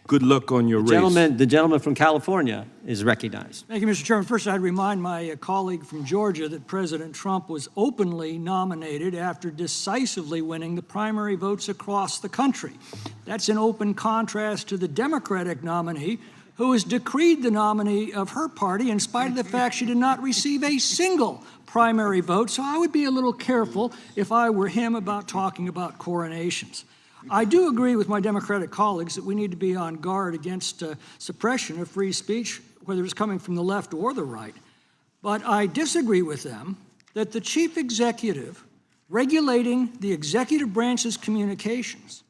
Good luck on your race. The gentleman from California is recognized. Thank you, Mr. Chairman. First, I'd remind my colleague from Georgia that President Trump was openly nominated after decisively winning the primary votes across the country. That's in open contrast to the Democratic nominee, who has decreed the nominee of her party in spite of the fact she did not receive a single primary vote. So I would be a little careful if I were him about talking about coronations. I do agree with my Democratic colleagues that we need to be on guard against suppression of free speech, whether it's coming from the left or the right. But I disagree with them that the chief executive regulating the executive branch's communications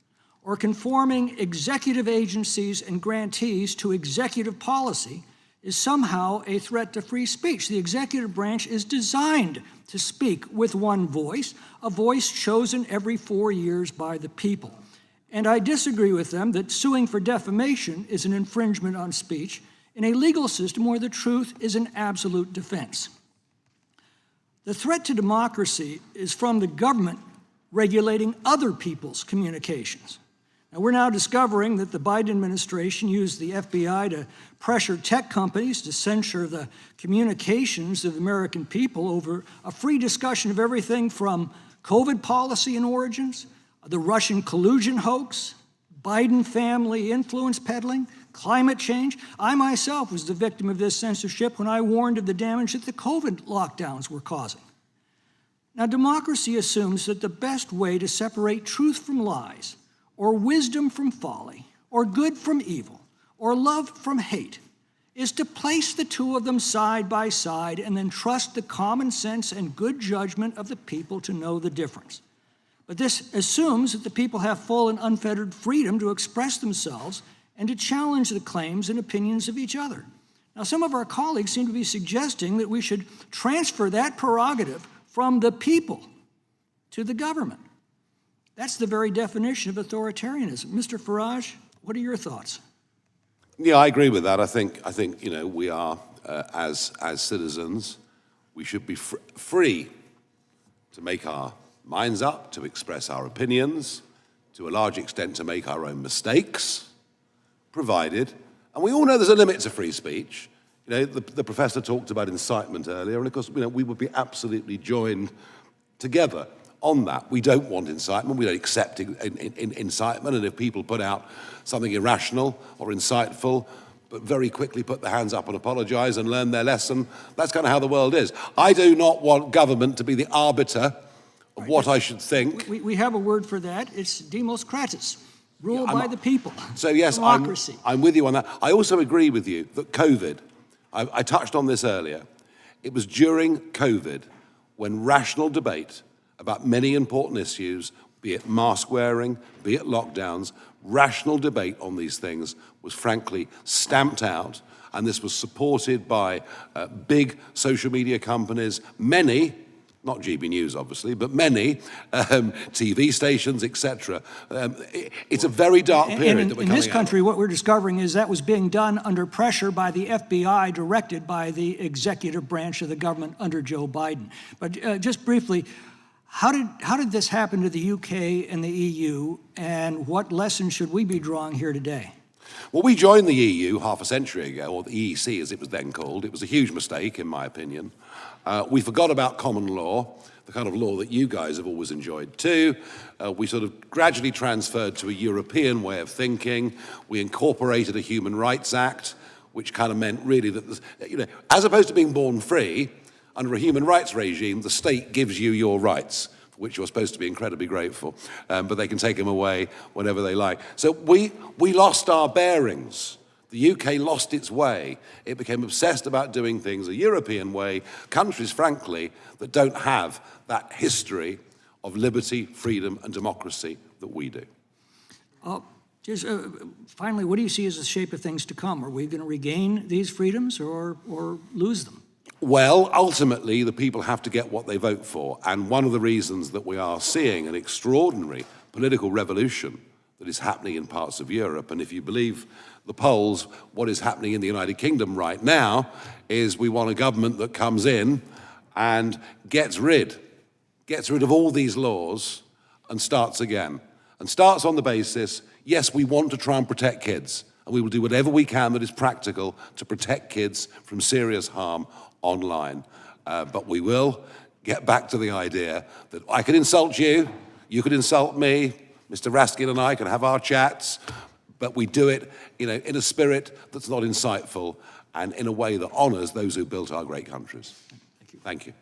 or conforming executive agencies and grantees to executive policy is somehow a threat to free speech. The executive branch is designed to speak with one voice, a voice chosen every 4 years by the people. And I disagree with them that suing for defamation is an infringement on speech in a legal system where the truth is an absolute defense. The threat to democracy is from the government regulating other people's communications. Now, we're now discovering that the Biden administration used the FBI to pressure tech companies to censor the communications of the American people over a free discussion of everything from COVID policy and origins, the Russian collusion hoax, Biden family influence peddling, climate change. I myself was the victim of this censorship when I warned of the damage that the COVID lockdowns were causing. Now, democracy assumes that the best way to separate truth from lies, or wisdom from folly, or good from evil, or love from hate, is to place the two of them side by side and then trust the common sense and good judgment of the people to know the difference. But this assumes that the people have full and unfettered freedom to express themselves and to challenge the claims and opinions of each other. Now, some of our colleagues seem to be suggesting that we should transfer that prerogative from the people to the government. That's the very definition of authoritarianism. Mr. Farage, what are your thoughts? Yeah, I agree with that. I think we are, as citizens, we should be free to make our minds up, to express our opinions, to a large extent to make our own mistakes, provided, and we all know there's a limit to free speech. The professor talked about incitement earlier, and of course, we would be absolutely joined together on that. We don't want incitement, we don't accept incitement, and if people put out something irrational or insightful, but very quickly put their hands up and apologize and learn their lesson, that's kind of how the world is. I do not want government to be the arbiter of what I should think. We have a word for that. It's demos kratos, rule by the people. So yes, democracy. I'm with you on that. I also agree with you that COVID, I touched on this earlier, it was during COVID when rational debate about many important issues, be it mask wearing, be it lockdowns, rational debate on these things was frankly stamped out, and this was supported by big social media companies, many, not GB News obviously, but many TV stations, etc. It's a very dark period that we're coming out of. In this country, what we're discovering is that was being done under pressure by the FBI, directed by the executive branch of the government under Joe Biden. But just briefly, how did this happen to the UK and the EU, and what lessons should we be drawing here today? Well, we joined the EU half a century ago, or the EEC as it was then called. It was a huge mistake, in my opinion. We forgot about common law, the kind of law that you guys have always enjoyed too. We sort of gradually transferred to a European way of thinking. We incorporated a Human Rights Act, which kind of meant really that, as opposed to being born free, under a human rights regime, the state gives you your rights, for which you're supposed to be incredibly grateful, but they can take them away whenever they like. So we lost our bearings. The UK lost its way. It became obsessed about doing things a European way, countries, frankly, that don't have that history of liberty, freedom, and democracy that we do. Finally, what do you see as the shape of things to come? Are we going to regain these freedoms or lose them? Well, ultimately, the people have to get what they vote for. And one of the reasons that we are seeing an extraordinary political revolution that is happening in parts of Europe, and if you believe the polls, what is happening in the United Kingdom right now is we want a government that comes in and gets rid of all these laws and starts again. And starts on the basis, yes, we want to try and protect kids. and we will do whatever we can that is practical to protect kids from serious harm online. But we will get back to the idea that I could insult you, you could insult me, Mr. Raskin and I can have our chats, but we do it, in a spirit that's not insightful and in a way that honors those who built our great countries. Thank you.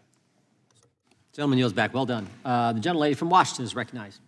Gentleman yields back. Well done. The gentlelady from Washington is recognized.